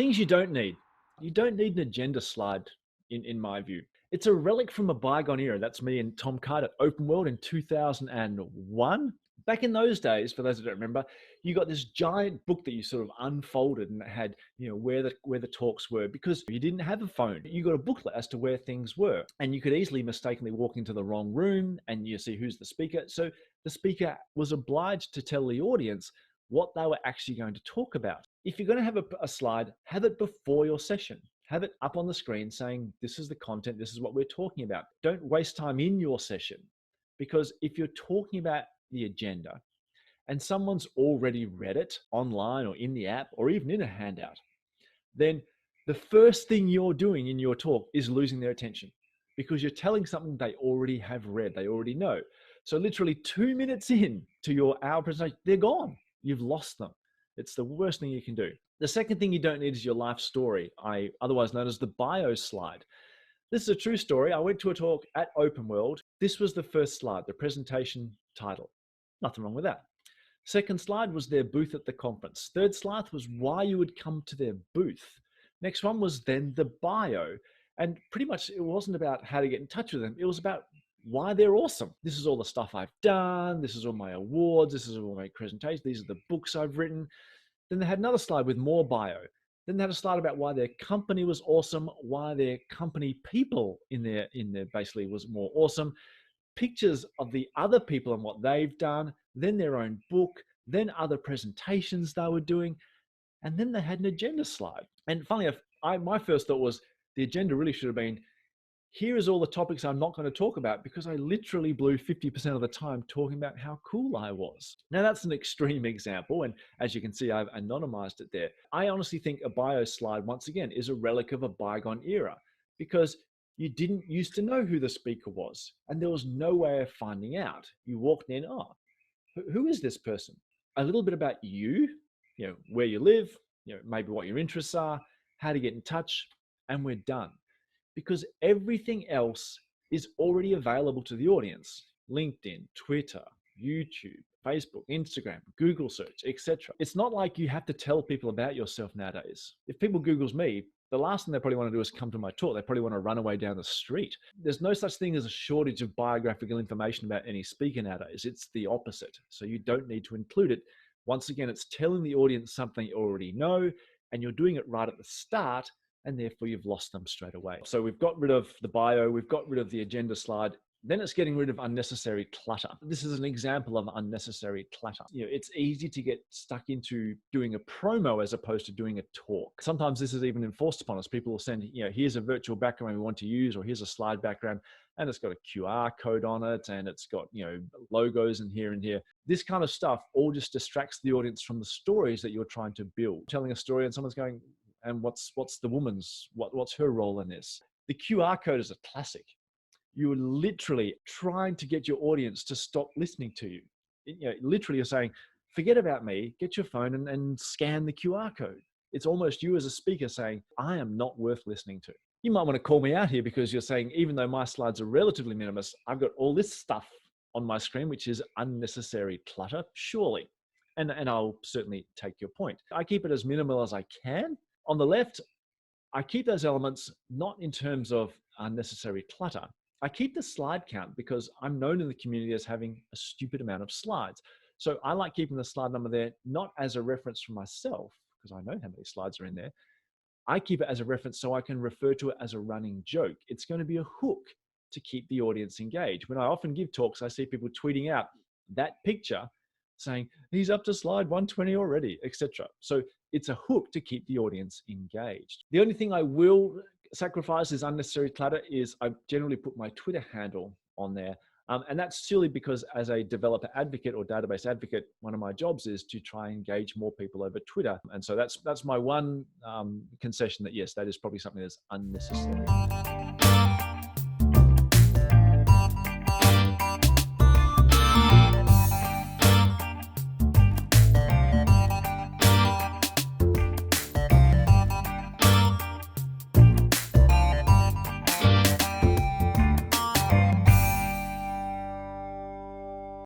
Things you don't need. You don't need an agenda slide, in my view. It's a relic from a bygone era. That's me and Tom Carter at Open World in 2001. Back in those days, for those that don't remember, you got this giant book that you sort of unfolded and it had, where the talks were, because you didn't have a phone. You got a booklet as to where things were, and you could easily mistakenly walk into the wrong room and you see who's the speaker. So the speaker was obliged to tell the audience what they were actually going to talk about. If you're going to have a slide, have it before your session. Have it up on the screen saying, this is the content, this is what we're talking about. Don't waste time in your session, because if you're talking about the agenda and someone's already read it online or in the app or even in a handout, then the first thing you're doing in your talk is losing their attention, because you're telling something they already have read, they already know. So literally 2 minutes in to your hour presentation, they're gone. You've lost them. It's the worst thing you can do. The second thing you don't need is your life story, otherwise known as the bio slide. This is a true story. I went to a talk at Open World. This was the first slide, the presentation title. Nothing wrong with that. Second slide was their booth at the conference. Third slide was why you would come to their booth. Next one was then the bio. And pretty much it wasn't about how to get in touch with them. It was about why they're awesome. This is all the stuff I've done. This is all my awards. This is all my presentations. These are the books I've written. Then they had another slide with more bio. Then they had a slide about why their company was awesome, why their company people in there basically was more awesome. Pictures of the other people and what they've done, then their own book, then other presentations they were doing. And then they had an agenda slide. And funnily enough, my first thought was the agenda really should have been, here is all the topics I'm not going to talk about, because I literally blew 50% of the time talking about how cool I was. Now that's an extreme example, and as you can see, I've anonymized it there. I honestly think a bio slide, once again, is a relic of a bygone era, because you didn't used to know who the speaker was, and there was no way of finding out. You walked in, oh, who is this person? A little bit about you, where you live, maybe what your interests are, how to get in touch, and we're done. Because everything else is already available to the audience. LinkedIn, Twitter, YouTube, Facebook, Instagram, Google search, etc. It's not like you have to tell people about yourself nowadays. If people Googles me, the last thing they probably want to do is come to my talk. They probably want to run away down the street. There's no such thing as a shortage of biographical information about any speaker nowadays. It's the opposite. So you don't need to include it. Once again, it's telling the audience something you already know, and you're doing it right at the start, and therefore you've lost them straight away. So we've got rid of the bio, we've got rid of the agenda slide, then it's getting rid of unnecessary clutter. This is an example of unnecessary clutter. It's easy to get stuck into doing a promo as opposed to doing a talk. Sometimes this is even enforced upon us. People will send, here's a virtual background we want to use, or here's a slide background, and it's got a QR code on it, and it's got, logos and here and here. This kind of stuff all just distracts the audience from the stories that you're trying to build. Telling a story and someone's going, and what's the woman's, what's her role in this? The QR code is a classic. You are literally trying to get your audience to stop listening to you. Literally you're saying, forget about me, get your phone and scan the QR code. It's almost you as a speaker saying, I am not worth listening to. You might want to call me out here, because you're saying, even though my slides are relatively minimalist, I've got all this stuff on my screen, which is unnecessary clutter, surely. And I'll certainly take your point. I keep it as minimal as I can. On the left, I keep those elements not in terms of unnecessary clutter. I keep the slide count because I'm known in the community as having a stupid amount of slides. So I like keeping the slide number there, not as a reference for myself, because I know how many slides are in there. I keep it as a reference so I can refer to it as a running joke. It's going to be a hook to keep the audience engaged. When I often give talks, I see people tweeting out that picture saying, he's up to slide 120 already, etc. So it's a hook to keep the audience engaged. The only thing I will sacrifice as unnecessary clutter is I generally put my Twitter handle on there. And that's silly, because as a developer advocate or database advocate, one of my jobs is to try and engage more people over Twitter. And so that's my one concession, that yes, that is probably something that's unnecessary.